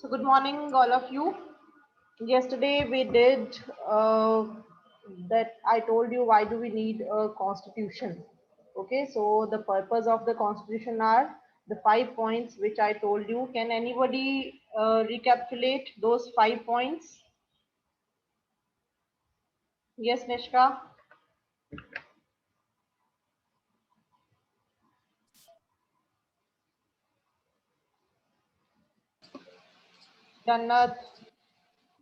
So good morning, all of you. Yesterday we did that. I told you why do we need a constitution. Okay, so the purpose of the constitution are the 5 points which I told you. Can anybody recapitulate those 5 points? Yes, Nishka. Jannat.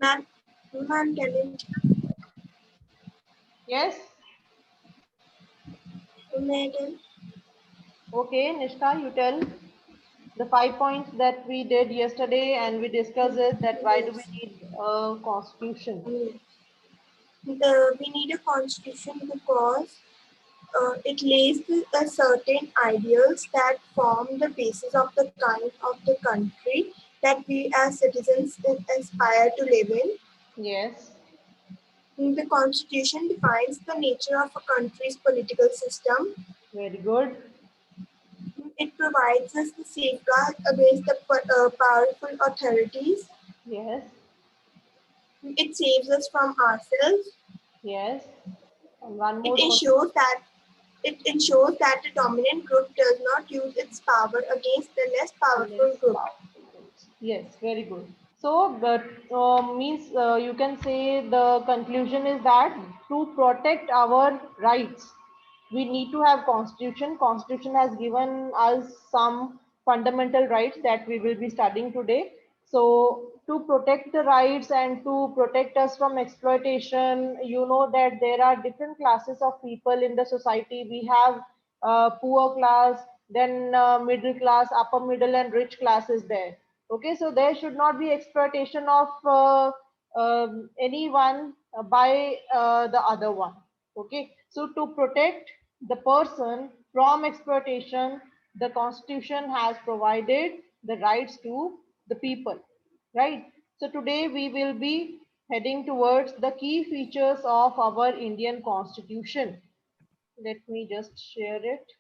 Ma'am, can you Yes. imagine? Okay, Nishka, you tell the 5 points that we did yesterday, and we discussed it. That why do we Yes. need a constitution? We need a constitution because it lays a certain ideals that form the basis of the kind of the country that we as citizens aspire to live in. Yes. The constitution defines the nature of a country's political system. Very good. It provides us the safeguard against the powerful authorities. Yes. It saves us from ourselves. Yes. And one It more point. ensures that the dominant group does not use its power against the less powerful Less group. powerful groups. Yes, very good. So, but means you can say the conclusion is that to protect our rights, we need to have constitution. Constitution has given us some fundamental rights that we will be studying today. So, to protect the rights and to protect us from exploitation, you know that there are different classes of people in the society. We have poor class, then middle class, upper middle, and rich class is there. Okay, so there should not be exploitation of anyone by the other one. Okay, so to protect the person from exploitation, the constitution has provided the rights to the people, right? So today we will be heading towards the key features of our Indian constitution. Let me just share it.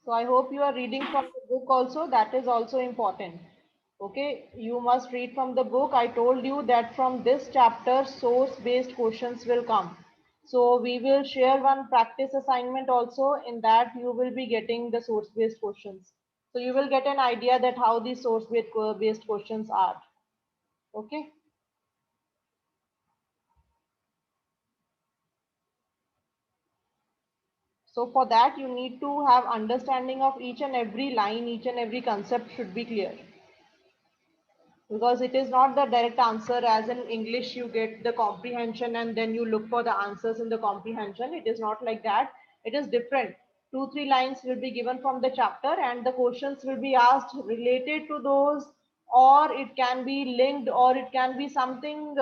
So I hope you are reading from the book also. That is also important. Okay, you must read from the book. I told you that from this chapter, source-based questions will come. So we will share one practice assignment also. In that, you will be getting the source-based questions. So you will get an idea that how these source-based questions are. Okay. So for that, you need to have understanding of each and every line, each and every concept should be clear. Because it is not the direct answer as in English you get the comprehension and then you look for the answers in the comprehension. It is not like that. It is different. 2-3 lines will be given from the chapter and the questions will be asked related to those, or it can be linked, or it can be something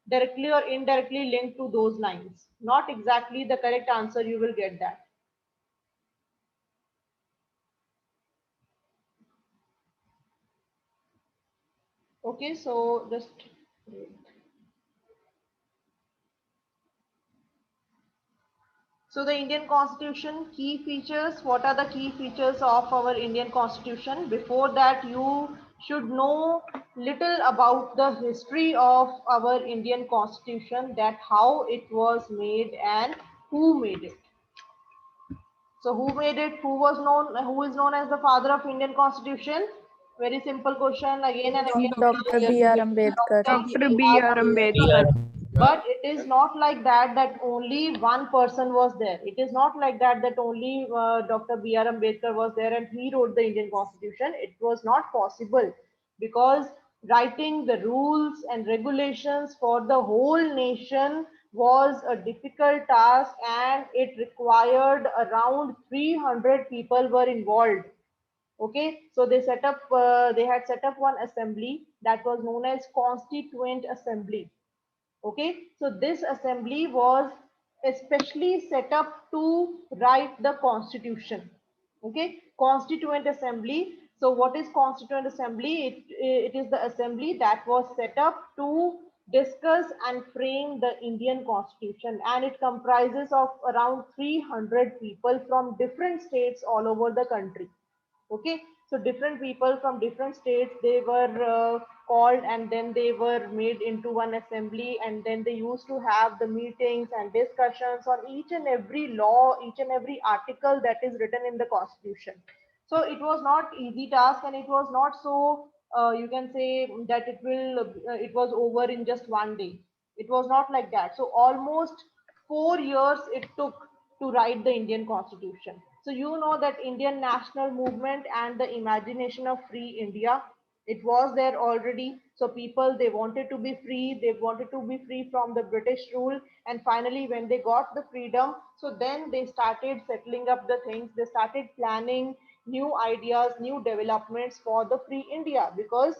directly or indirectly linked to those lines. Not exactly the correct answer, you will get that. Okay, so just so the Indian Constitution, key features, what are the key features of our Indian Constitution? Before that, you should know little about the history of our Indian Constitution, that how it was made and who made it. So who made it? Who is known as the father of Indian Constitution? Very simple question again and again. Dr. B.R. Ambedkar. Dr. B.R. Ambedkar. But it is not like that that only one person was there. It is not like that that only Dr. B.R. Ambedkar was there and he wrote the Indian Constitution. It was not possible because writing the rules and regulations for the whole nation was a difficult task, and it required around 300 people were involved. Okay, so they had set up one assembly that was known as Constituent Assembly. Okay, so this assembly was especially set up to write the constitution. Okay, Constituent Assembly. So what is Constituent Assembly? It is the assembly that was set up to discuss and frame the Indian constitution, and it comprises of around 300 people from different states all over the country. Okay, so different people from different states, they were called, and then they were made into one assembly, and then they used to have the meetings and discussions on each and every law, each and every article that is written in the constitution. So it was not easy task, and it was not so you can say that it was over in just one day. It was not like that. So almost 4 years it took to write the Indian constitution. So you know that Indian national movement and the imagination of free India, it was there already. So people, they wanted to be free, they wanted to be free from the British rule. And finally, when they got the freedom, so then they started settling up the things, they started planning new ideas, new developments for the free India, because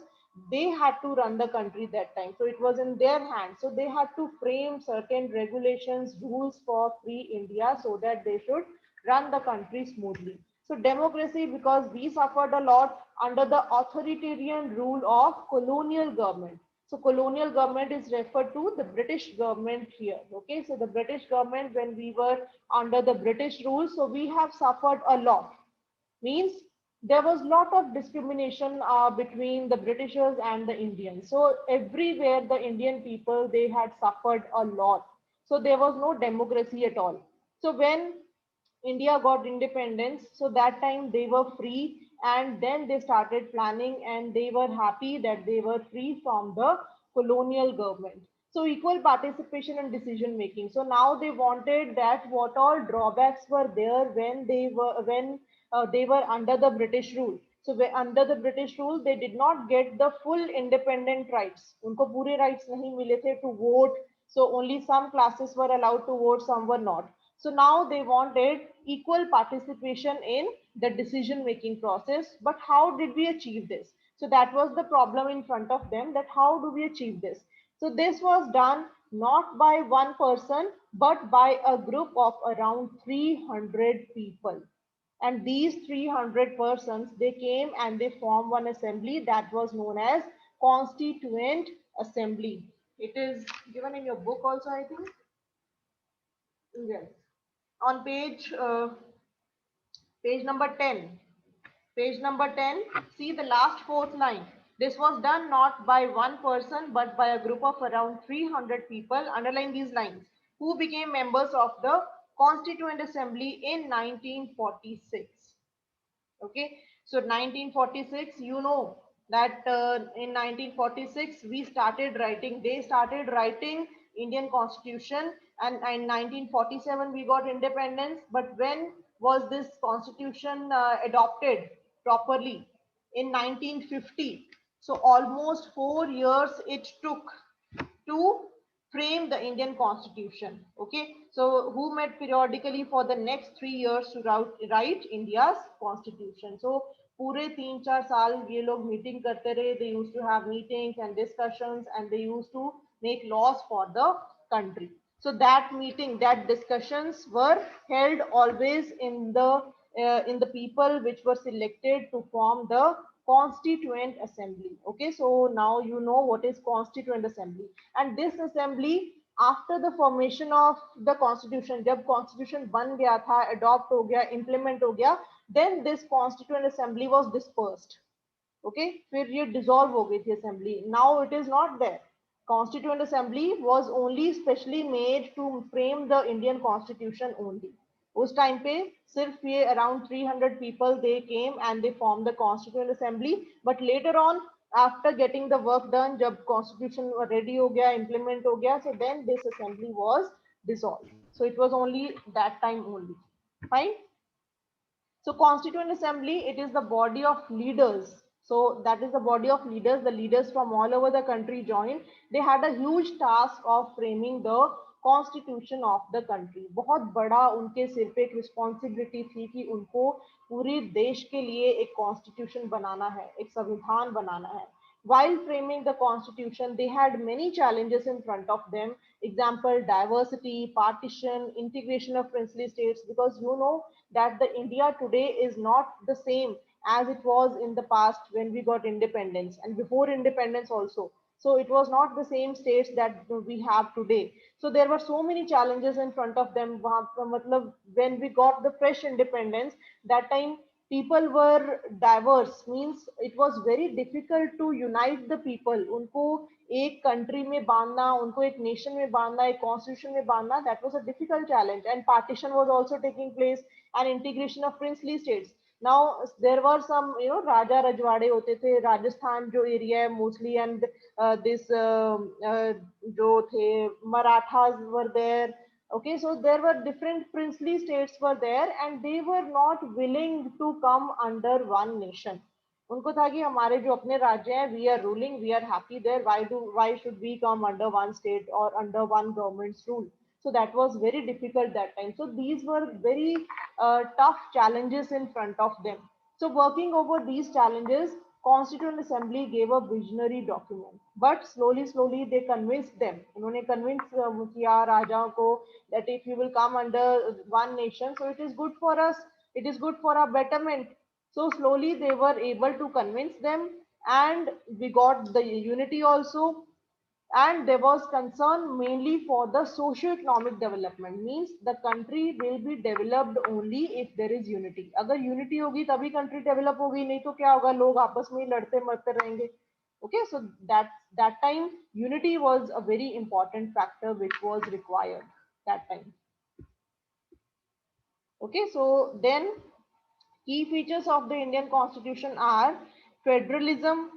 they had to run the country that time. So it was in their hands. So they had to frame certain regulations, rules for free India, so that they should run the country smoothly. So democracy, because we suffered a lot under the authoritarian rule of colonial government. So colonial government is referred to the British government here. Okay, so the British government, when we were under the British rule, so we have suffered a lot. Means there was lot of discrimination between the Britishers and the Indians. So everywhere the Indian people, they had suffered a lot. So there was no democracy at all. So when India got independence, so that time they were free, and then they started planning, and they were happy that they were free from the colonial government. So equal participation and decision making. So now they wanted that what all drawbacks were there when they were under the British rule. So under the British rule, they did not get the full independent rights. उनको पूरे rights नहीं मिले थे to vote. So only some classes were allowed to vote, some were not. So now they wanted equal participation in the decision making process. But how did we achieve this? So that was the problem in front of them, that how do we achieve this? So this was done not by one person, but by a group of around 300 people. And these 300 persons, they came and they formed one assembly that was known as Constituent Assembly. It is given in your book also, I think. Yes. On page number 10. Page number 10, see the last fourth line. This was done not by one person, but by a group of around 300 people. Underline these lines, who became members of the Constituent Assembly in 1946. Okay, so 1946, you know that in 1946 we started writing, they started writing Indian Constitution, and in 1947 we got independence. But when was this constitution adopted properly? In 1950. So almost 4 years it took to frame the Indian Constitution. Okay, so who met periodically for the next 3 years to write India's Constitution. So पूरे 3-4 साल ये लोग meeting करते रहे. They used to have meetings and discussions, and they used to make laws for the country. So that meeting, that discussions were held always in the people which were selected to form the Constituent Assembly. Okay, so now you know what is Constituent Assembly. And this assembly, after the formation of the constitution, जब constitution बन गया था, adopt हो गया, implement हो गया, then this Constituent Assembly was dispersed. Okay, फिर ये dissolve हो गई थी assembly. Now it is not there. Constituent Assembly was only specially made to frame the Indian Constitution only. उस टाइम पे सिर्फ ये around 300 people they came and they formed the Constituent Assembly. But later on, after getting the work done, जब constitution ready हो गया, implement हो गया, so then this assembly was dissolved. So it was only that time only. Fine. So Constituent Assembly, it is the body of leaders. So that is the body of leaders. The leaders from all over the country joined. They had a huge task of framing the constitution of the country. बहुत बड़ा उनके सिर पे एक responsibility थी कि उनको पूरे देश के लिए एक कॉन्स्टिट्यूशन बनाना है, एक संविधान बनाना है. While framing the constitution, they had many challenges in front of them. Example, diversity, partition, integration of princely states, because you know that the India today is not the same as it was in the past when we got independence and before independence also. So it was not the same states that we have today. So there were so many challenges in front of them. When we got the fresh independence, that time people were diverse, means it was very difficult to unite the people. उनको एक country में बांधना, उनको एक nation में बांधना, एक constitution में बांधना, that was a difficult challenge. And partition was also taking place, and integration of princely states. Now there were some, Raja Rajwade होते थे, Rajasthan जो area है mostly, and this जो थे Marathas were there. Okay, so there were different princely states were there, and they were not willing to come under one nation. उनको था कि हमारे जो अपने राज्य हैं, we are ruling, we are happy there. Why should we come under one state or under one government's rule? So that was very difficult that time. So these were very tough challenges in front of them. So working over these challenges, Constituent Assembly gave a visionary document, but slowly they convinced them. उन्होंने convince किया राजाओं को that if you will come under one nation, so it is good for us, it is good for our betterment. So slowly they were able to convince them, and we got the unity also. And there was concern mainly for the socio-economic development, means the country will be developed only if there is unity. अगर unity होगी तभी country develop होगी, नहीं तो क्या होगा, लोग आपस में लड़ते मरते रहेंगे. Okay, so that time unity was a very important factor which was required that time. Okay, so then key features of the Indian Constitution are federalism,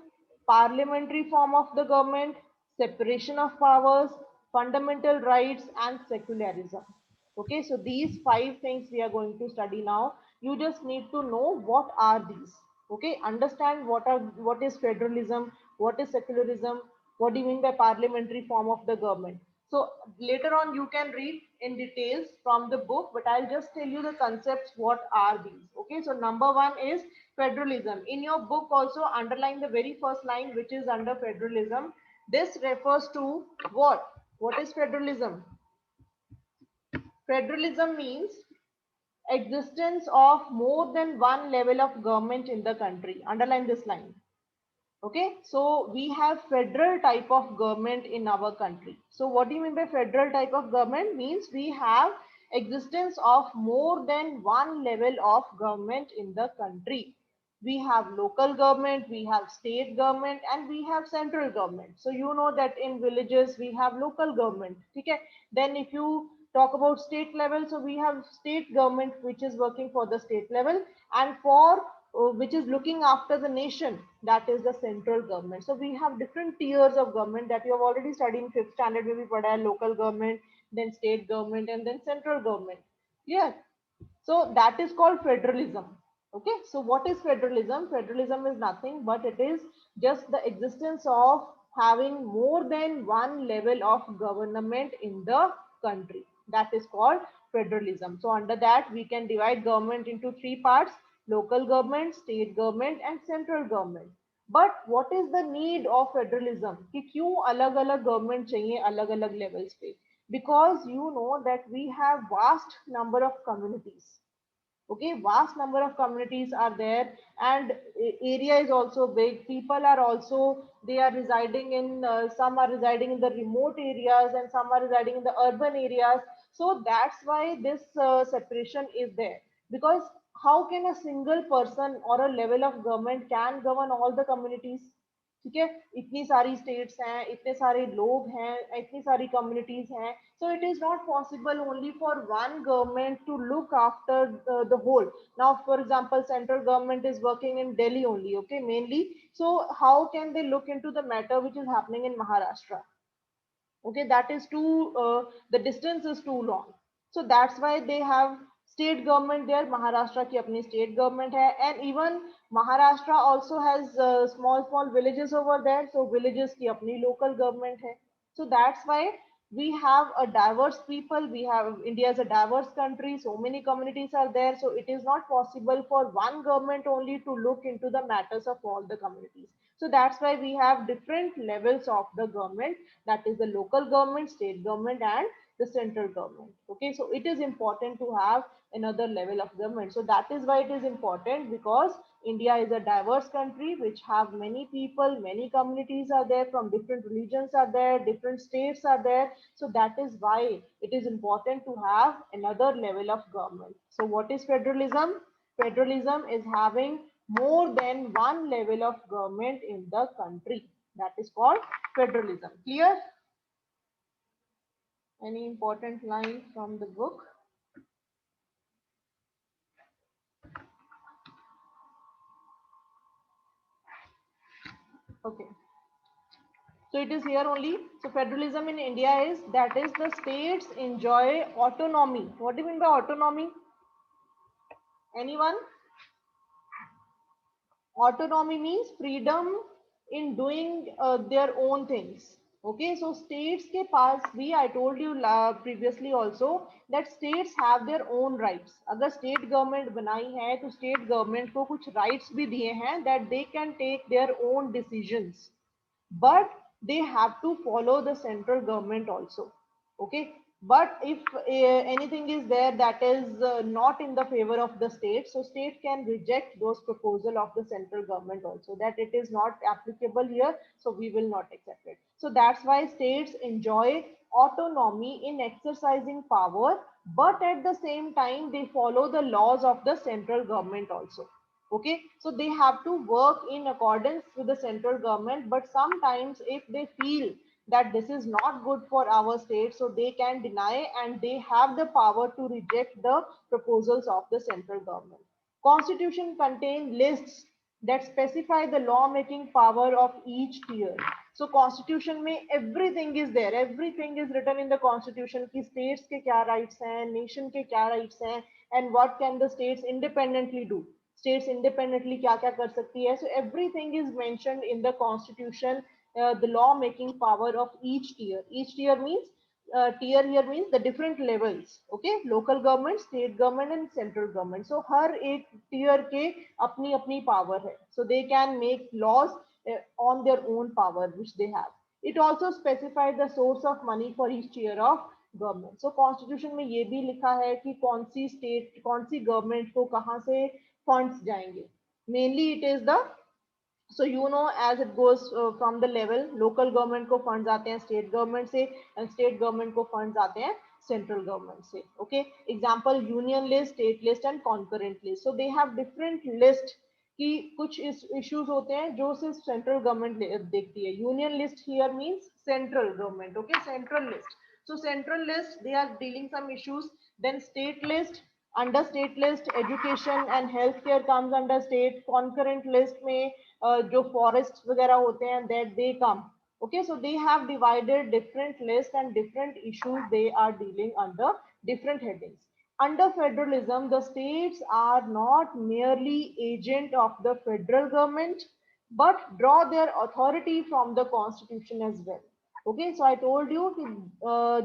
parliamentary form of the government, separation of powers, fundamental rights, and secularism. Okay, so these 5 things we are going to study now. You just need to know what are these. Okay, understand what is federalism, what is secularism, what do you mean by parliamentary form of the government. So later on you can read in details from the book, but I'll just tell you the concepts, what are these. Okay, so number one is federalism. In your book also underline the very first line, which is under federalism. This refers to what? What is federalism? Federalism means existence of more than one level of government in the country. Underline this line. Okay, so we have federal type of government in our country. So what do you mean by federal type of government? Means we have existence of more than one level of government in the country. We have local government, we have state government, and we have central government. So you know that in villages we have local government. Okay, then if you talk about state level, so we have state government which is working for the state level, and for which is looking after the nation, that is the central government. So we have different tiers of government that you have already studied in 5th standard. Maybe padha hai, local government, then state government, and then central government. Yeah, so that is called federalism. Okay, so what is federalism? Federalism is nothing but it is just the existence of having more than one level of government in the country. That is called federalism. So under that we can divide government into 3 parts: local government, state government, and central government. But what is the need of federalism? कि क्यों अलग अलग government चाहिए अलग अलग levels पे? Because you know that we have vast number of communities. Okay, vast number of communities are there, and area is also big. People are also, they are residing in some are residing in the remote areas, and some are residing in the urban areas. So that's why this separation is there. Because how can a single person or a level of government can govern all the communities? ठीक है, इतनी सारी states हैं, इतने सारे लोग हैं, इतनी सारी communities हैं. So it is not possible only for one government to look after the whole. Now for example, central government is working in Delhi only, okay, mainly. So how can they look into the matter which is happening in Maharashtra? Okay, that is too the distance is too long. So that's why they have state government there. Maharashtra ki apni state government hai, and even Maharashtra also has small villages over there, so villages ki apni local government hai. So that's why we have a diverse people. We have, India is a diverse country, so many communities are there, so it is not possible for one government only to look into the matters of all the communities. So that's why we have different levels of the government, that is the local government, state government, and the central government. Okay, so it is important to have another level of government. So that is why it is important, because India is a diverse country which have many people, many communities are there, from different religions are there, different states are there. So that is why it is important to have another level of government. So what is federalism? Federalism is having more than one level of government in the country. That is called federalism. Clear? Any important line from the book? Okay. So it is here only. So federalism in India is, that is, the states enjoy autonomy. What do you mean by autonomy? Anyone? Autonomy means freedom in doing their own things. Okay, so states के पास भी, I told you previously also that states have their own rights. अगर state government बनाई है तो state government को कुछ rights भी दिए हैं that they can take their own decisions, but they have to follow the central government also. Okay, but if anything is there that is not in the favor of the state, so state can reject those proposal of the central government also, that it is not applicable here, so we will not accept it. So that's why states enjoy autonomy in exercising power, but at the same time they follow the laws of the central government also. Okay, so they have to work in accordance with the central government, but sometimes if they feel that this is not good for our state, so they can deny and they have the power to reject the proposals of the central government. Constitution contain lists that specify the law making power of each tier. So constitution में everything is there, everything is written in the constitution कि states के क्या rights हैं, nation के क्या rights हैं, and what can the states independently do. States independently क्या क्या कर सकती है. So everything is mentioned in the constitution, the law making power of each tier. Each tier means tier here means the different levels. Okay, local government, state government and central government. So हर एक tier के अपनी अपनी power है. So they can make laws on their own power which they have. It also specifies the source of money for each tier of government. So constitution में ये भी लिखा है कि कौन सी स्टेट, कौन सी गवर्नमेंट को कहाँ से फंड्स जाएंगे. Mainly it is the, so you know as it goes from the level, local government को फंड्स आते हैं स्टेट गवर्नमेंट से, एंड स्टेट गवर्नमेंट को फंड्स आते हैं सेंट्रल गवर्नमेंट से. Okay, example union list, state list and concurrent list. So they have different list कि कुछ इश्यूज होते हैं जो सिर्फ सेंट्रल गवर्नमेंट देखती है. Union list here means central government. Okay, central list. So central list, they are dealing some issues. Then state list, under state list education and healthcare comes under state. Concurrent list में जो forests वगैरह होते हैं that they come. Okay, so they have divided different lists and different issues they are dealing under different headings. Under federalism, the states are not merely agent of the federal government, but draw their authority from the constitution as well. Okay, so I told you कि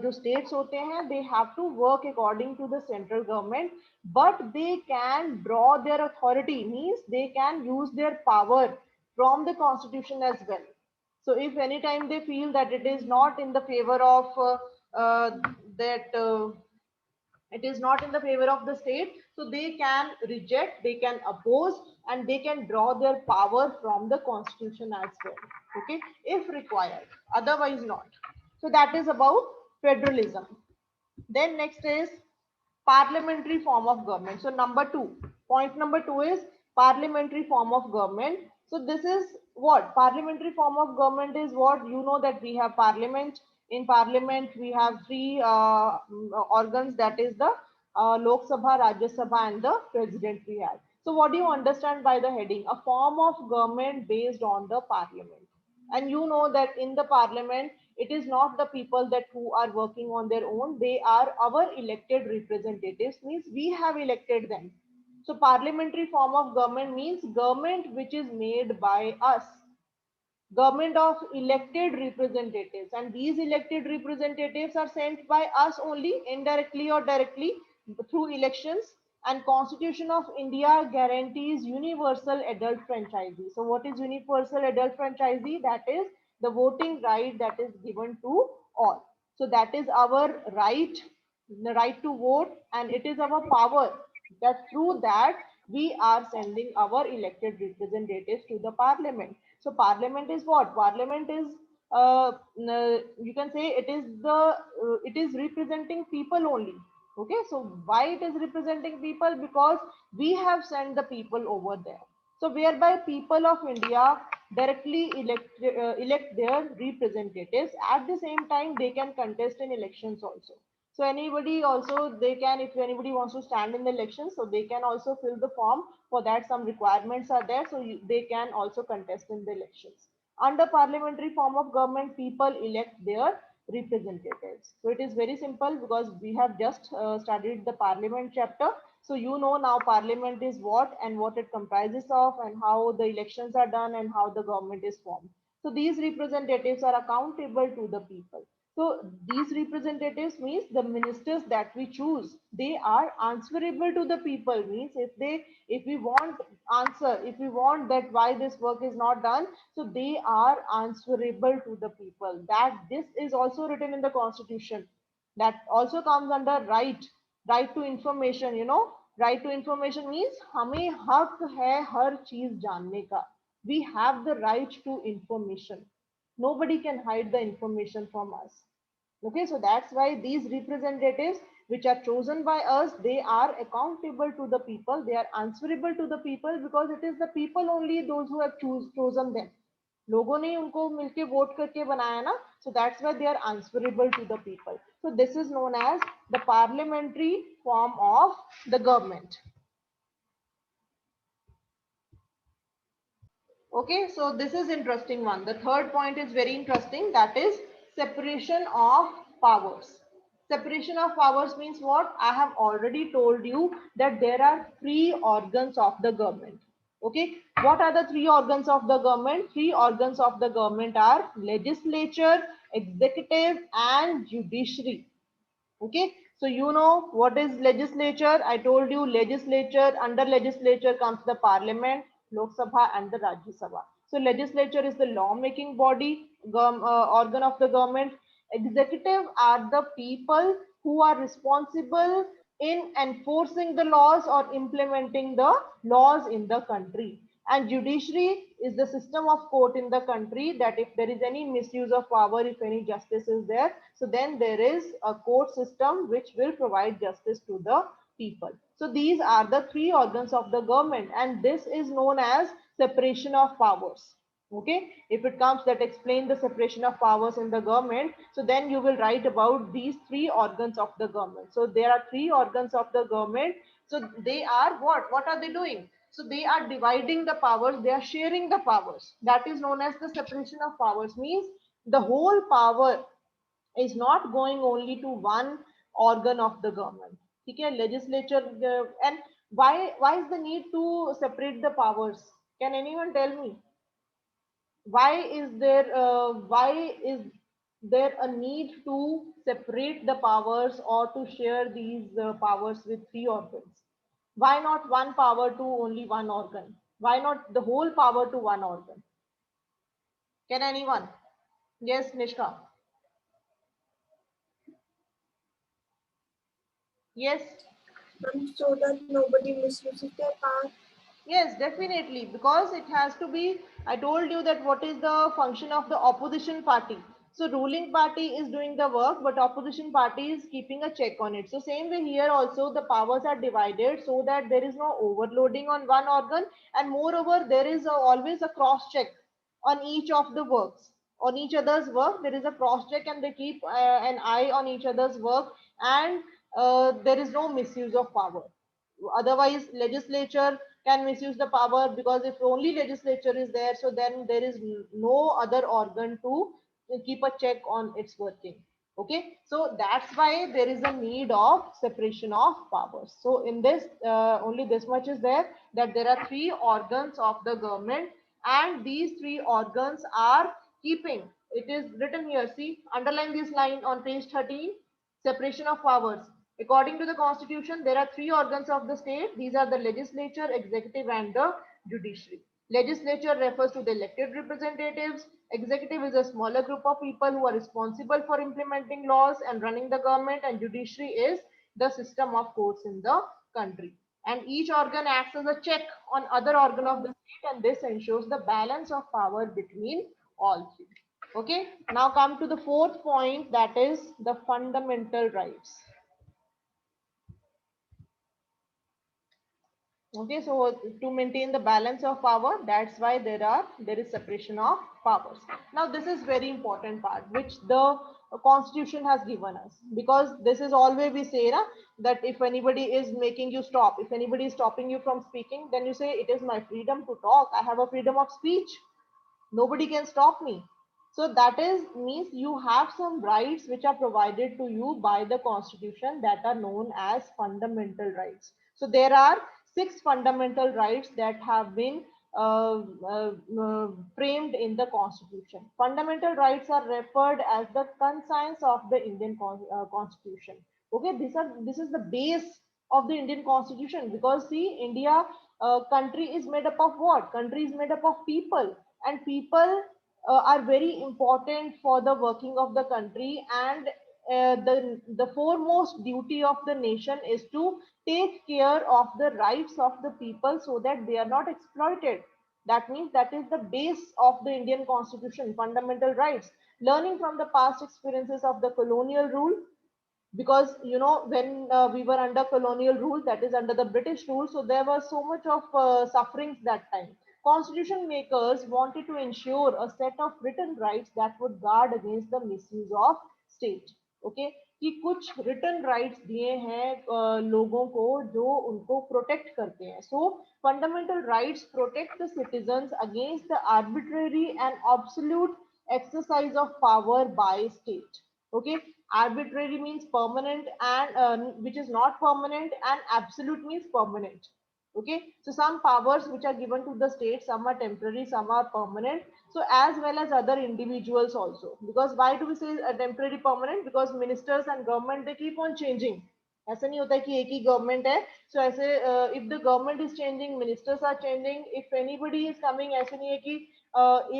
जो states होते हैं they have to work according to the central government, but they can draw their authority, means they can use their power from the constitution as well. So if any time they feel that it is not in the favor of that it is not in the favor of the state, so they can reject, they can oppose, and they can draw their power from the constitution as well. Okay, if required, otherwise not. So that is about federalism. Then next is parliamentary form of government. So number 2, point number 2 is parliamentary form of government. So this is what parliamentary form of government is. What you know that we have parliament. In parliament we have three organs, that is the Lok Sabha, Rajya Sabha and the president we have. So what do you understand by the heading? A form of government based on the parliament. And you know that in the parliament it is not the people that who are working on their own, they are our elected representatives, means we have elected them. So parliamentary form of government means government which is made by us, government of elected representatives, and these elected representatives are sent by us only, indirectly or directly through elections. And Constitution of India guarantees universal adult franchise. So what is universal adult franchise? That is the voting right that is given to all. So that is our right, the right to vote, and it is our power that through that we are sending our elected representatives to the parliament. So parliament is what? Parliament is you can say it is it is representing people only. Okay, so why it is representing people? Because we have sent the people over there. So whereby people of India directly elect their representatives. At the same time, they can contest in elections also. So anybody also, they can, if anybody wants to stand in the election, so they can also fill the form. For that, some requirements are there, so they can also contest in the elections. Under parliamentary form of government, people elect their representatives. So it is very simple because we have just studied the parliament chapter. So you know now parliament is what and what it comprises of and how the elections are done and how the government is formed. So these representatives are accountable to the people. So these representatives means the ministers that we choose, they are answerable to the people. Means if we want answer, if we want that why this work is not done, so they are answerable to the people. That this is also written in the constitution. That also comes under right to information. You know, right to information means हमें हक है हर चीज जानने का. We have the right to information. Nobody can hide the information from us. Okay, so that's why these representatives which are chosen by us, they are accountable to the people, they are answerable to the people, because it is the people only those who have chosen them. लोगों ने उनको मिलके vote करके बनाया ना. So that's why they are answerable to the people. So this is known as the parliamentary form of the government. Okay, so this is interesting one. The third point is very interesting. That is separation of powers. Separation of powers means what? I have already told you that there are three organs of the government. Okay, what are the three organs of the government? Three organs of the government are legislature, executive, and judiciary. Okay, so you know what is legislature? I told you legislature, under legislature comes the parliament, Lok Sabha and the Rajya Sabha. So legislature is the law making body, organ of the government. Executive are the people who are responsible in enforcing the laws or implementing the laws in the country. And judiciary is the system of court in the country, that if there is any misuse of power, if any justice is there, so then there is a court system which will provide justice to the people. So these are the three organs of the government, and this is known as separation of powers. Okay, if it comes that explain the separation of powers in the government, so then you will write about these three organs of the government. So there are three organs of the government. So they are what are they doing? So they are dividing the powers, they are sharing the powers. That is known as the separation of powers. Means the whole power is not going only to one organ of the government. Okay, legislature. And why is the need to separate the powers? Can anyone tell me? Why is there a need to separate the powers or to share these powers with three organs? Why not one power to only one organ? Why not the whole power to one organ? Can anyone? Yes, Nishka. Yes. So that nobody misuses their power. Yes, definitely, because it has to be. I told you that what is the function of the opposition party. So ruling party is doing the work, but opposition party is keeping a check on it. So same way here also the powers are divided so that there is no overloading on one organ, and moreover there is always a cross check on each of the works, on each other's work. There is a cross check and they keep an eye on each other's work, and there is no misuse of power. Otherwise legislature can misuse the power, because if only legislature is there, so then there is no other organ to keep a check on its working. Okay, so that's why there is a need of separation of powers. So in this only this much is there, that there are three organs of the government, and these three organs are keeping, it is written here, see, underline this line on page 13, separation of powers. According to the constitution, there are three organs of the state. These are the legislature, executive, and the judiciary. Legislature refers to the elected representatives. Executive is a smaller group of people who are responsible for implementing laws and running the government. And judiciary is the system of courts in the country. and each organ acts as a check on other organ of the state, and this ensures the balance of power between all three. Okay, now come to the fourth point, that is the fundamental rights. Okay, so to maintain the balance of power, that's why there is separation of powers. Now this is very important part which the constitution has given us, because this is always we say na, that if anybody is making you stop, if anybody is stopping you from speaking, then you say it is my freedom to talk, I have a freedom of speech, nobody can stop me. So that is means you have some rights which are provided to you by the constitution, that are known as fundamental rights. So there are 6 fundamental rights that have been uh, uh, framed in the constitution. Fundamental rights are referred as the conscience of the Indian constitution. Okay, this is the base of the Indian constitution, because see, India country is made up of what? Country is made up of people, and people are very important for the working of the country, and the foremost duty of the nation is to take care of the rights of the people so that they are not exploited. That means that is the base of the Indian constitution, fundamental rights. Learning from the past experiences of the colonial rule, because you know, when we were under colonial rule, that is under the British rule, so there was so much of sufferings that time. Constitution makers wanted to ensure a set of written rights that would guard against the misuse of state. Okay, कि कुछ written rights दिए हैं लोगों को, जो उनको protect करते हैं. So fundamental rights protect the citizens against the arbitrary and absolute exercise of power by state. Okay, arbitrary means permanent, and which is not permanent, and absolute means permanent. Okay, so some powers which are given to the state, some are temporary, some are permanent, so as well as other individuals also. Because why do we say temporary permanent? Because ministers and government, they keep on changing. ऐसा नहीं होता है कि एक ही government है, so ऐसे if the government is changing, ministers are changing, if anybody is coming, ऐसे नहीं है कि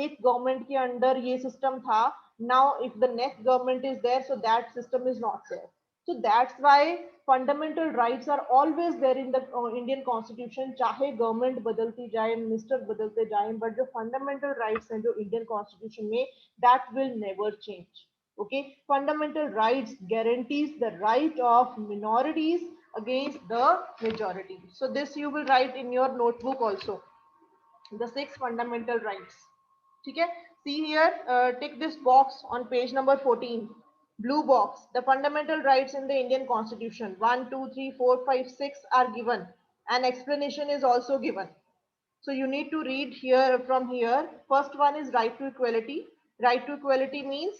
एक गवर्नमेंट के अंडर ये सिस्टम था, now if the next government is there, so that system is not there. So that's why fundamental rights are always there in the Indian constitution, चाहे government बदलती जाए, minister बदलते जाए, but जो fundamental rights हैं जो Indian constitution में, that will never change. Okay, fundamental rights guarantees the right of minorities against the majority. So this you will write in your notebook also, the 6 fundamental rights. Okay, see here, tick this box on page number 14, blue box. The fundamental rights in the Indian constitution, 1 2 3 4 5 6 are given, and explanation is also given. So you need to read here from here. First one is right to equality. Right to equality means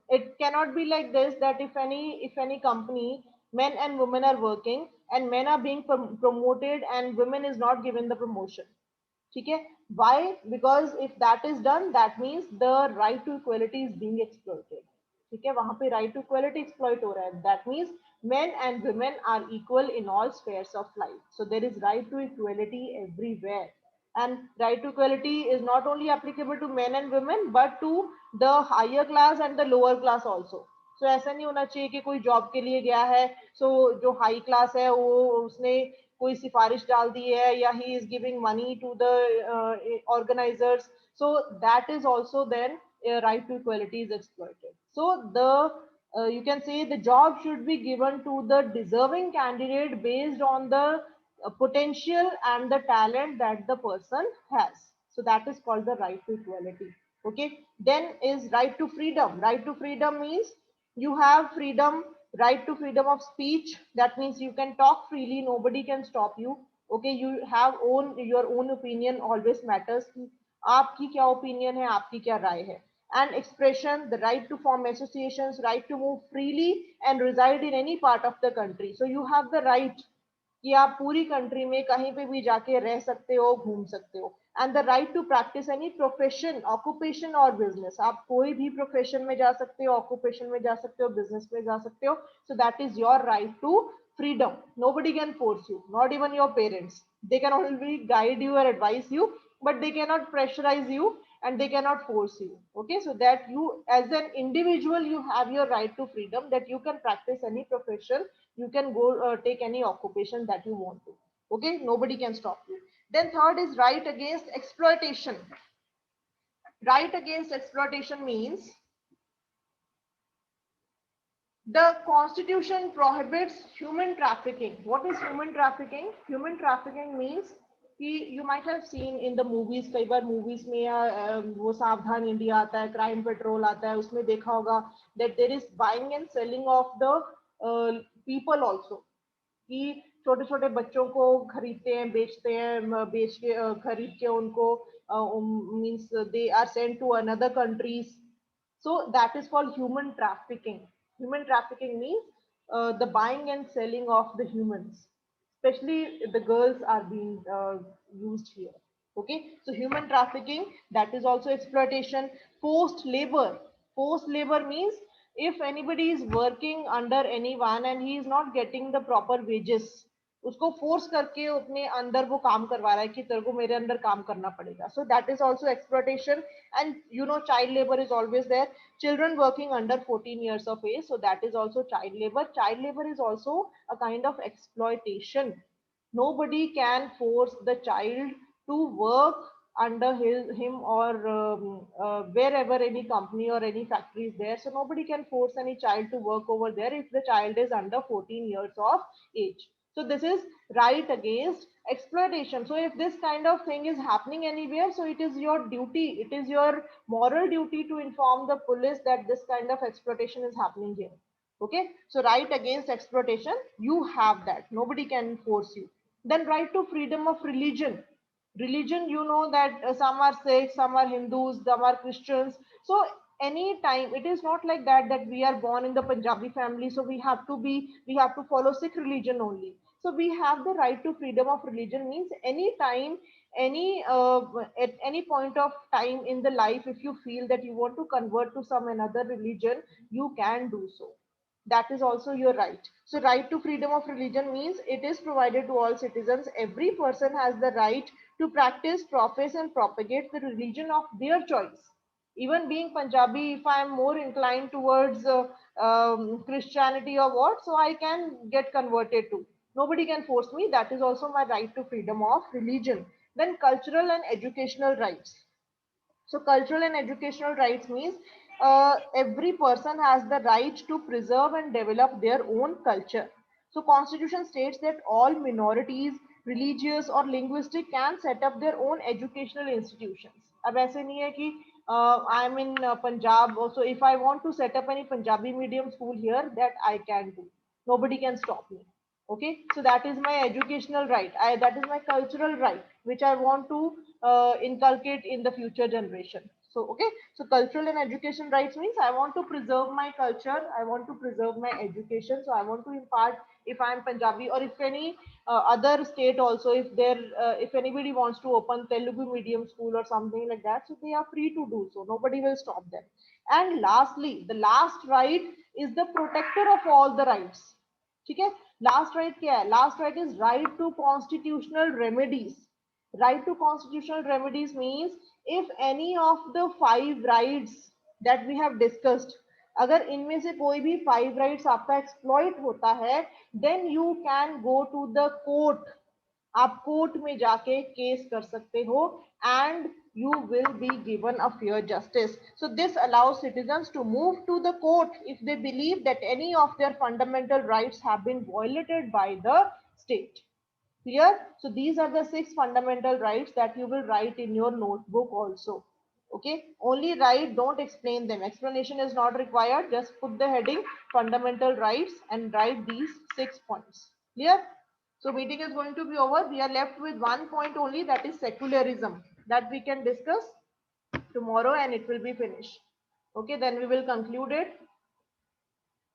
it cannot be like this, that if any company, men and women are working, and men are being promoted and women is not given the promotion. ठीक है, why? Because if that is done, that means the right to equality is being exploited. ठीक है, वहां पे right to equality exploit हो रहा है. That means men and women are equal in all spheres of life. So there is right to equality everywhere. And right to equality is not only applicable to men and women, but to the higher class and the lower class also. So ऐसा नहीं होना चाहिए कि कोई job के लिए गया है, so जो हाई क्लास है वो उसने कोई सिफारिश डाल दी है, या he is giving money to the organizers, so that is also then right to equality is exploited. So the you can say the job should be given to the deserving candidate based on the potential and the talent that the person has. So that is called the right to equality. Okay, then is right to freedom. Right to freedom means you have freedom, right to freedom of speech. That means you can talk freely, nobody can stop you. Okay, you have your own opinion, always matters कि आपकी क्या opinion है, आपकी क्या राय है. And expression, the right to form associations, right to move freely and reside in any part of the country. So you have the right कि आप पूरी कंट्री में कहीं पे भी जाके रह सकते हो, घूम सकते हो. And the right to practise any profession, occupation और बिजनेस. आप कोई भी प्रोफेशन में जा सकते हो, ऑक्यूपेशन में जा सकते हो, बिजनेस में जा सकते हो. So that is your right to freedom. Nobody can force you, not even your parents. They can only guide you or advise you, but they cannot pressurize you and they cannot force you. Okay, so that you as an individual, you have your right to freedom, that you can practice any profession, You can go take any occupation that you want to. Okay, nobody can stop you. Then third is right against exploitation. Right against exploitation means the constitution prohibits human trafficking. What is human trafficking? Human trafficking means कि you might have seen in the movies, कई बार movies में या वो सावधान India आता है, crime petrol आता है, उसमें देखा होगा that there is buying and selling of the people also. कि छोटे छोटे बच्चों को खरीदते हैं, बेचते हैं, बेच के खरीद के उनको means they are sent to another countries. So that is called human trafficking. Human trafficking means the buying and selling of the humans, especially the girls are being used here. Okay, so human trafficking, that is also exploitation. Forced labor. Forced labor means if anybody is working under anyone and he is not getting the proper wages, उसको force करके अपने अंदर वो काम करवा रहा है कि तेरे को मेरे अंदर काम करना पड़ेगा. So that is also exploitation. And you know, child labor is always there. Children working under 14 years of age, so that is also child labor. Child labor is also a kind of exploitation. Nobody can force the child to work under him or wherever any company or any factory is there. So nobody can force any child to work over there if the child is under 14 years of age. So this is right against exploitation. So if this kind of thing is happening anywhere, so it is your duty, it is your moral duty to inform the police that this kind of exploitation is happening here. Okay, so right against exploitation, you have that. Nobody can force you. Then right to freedom of religion. Religion, you know that some are Sikhs, some are Hindus, some are Christians. So any time, it is not like that that we are born in the Punjabi family, so we have to follow Sikh religion only. So we have the right to freedom of religion. Means any time, at any point of time in the life, if you feel that you want to convert to some another religion, you can do so. That is also your right. So right to freedom of religion means it is provided to all citizens. Every person has the right to practice, profess and propagate the religion of their choice. Even being Punjabi, if I am more inclined towards Christianity or what, so I can get converted to. Nobody can force me. That is also my right to freedom of religion. Then cultural and educational rights. So cultural and educational rights means every person has the right to preserve and develop their own culture. So constitution states that all minorities, religious or linguistic, can set up their own educational institutions. अब ऐसे नहीं है कि I am in Punjab, so if I want to set up any Punjabi medium school here, that I can do. Nobody can stop me. Okay, so that is my educational right. That is my cultural right, which I want to inculcate in the future generation. So okay, so cultural and education rights means I want to preserve my culture, I want to preserve my education. So I want to impart, if I am Punjabi or if any other state also, if anybody wants to open Telugu medium school or something like that, so they are free to do so. Nobody will stop them. And lastly, the last right is the protector of all the rights. ठीक है, last right क्या है? Last right is right to constitutional remedies. Right to constitutional remedies means if any of the 5 rights that we have discussed, अगर इनमें से कोई भी 5 rights आपका exploit होता है, then you can go to the court. आप कोर्ट में जाके केस कर सकते हो and you will be given a fair justice. So this allows citizens to move to the court if they believe that any of their fundamental rights have been violated by the state. Clear? So these are the 6 fundamental rights that you will write in your notebook also. Okay, only write, don't explain them. Explanation is not required. Just put the heading fundamental rights and write these 6 points. Clear? So meeting is going to be over. We are left with one point only, that is secularism, that we can discuss tomorrow and it will be finished. Okay, then we will conclude it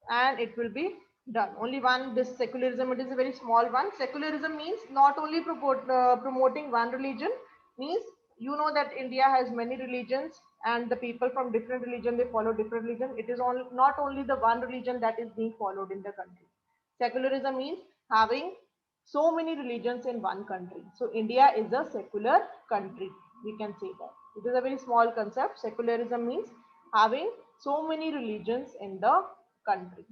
and it will be done. Only one, this secularism, it is a very small one. Secularism means not only promoting one religion, means you know that India has many religions and the people from different religion, they follow different religion. It is not only the one religion that is being followed in the country. Secularism means having so many religions in one country. So India is a secular country, we can say that. It is a very small concept. Secularism means having so many religions in the country.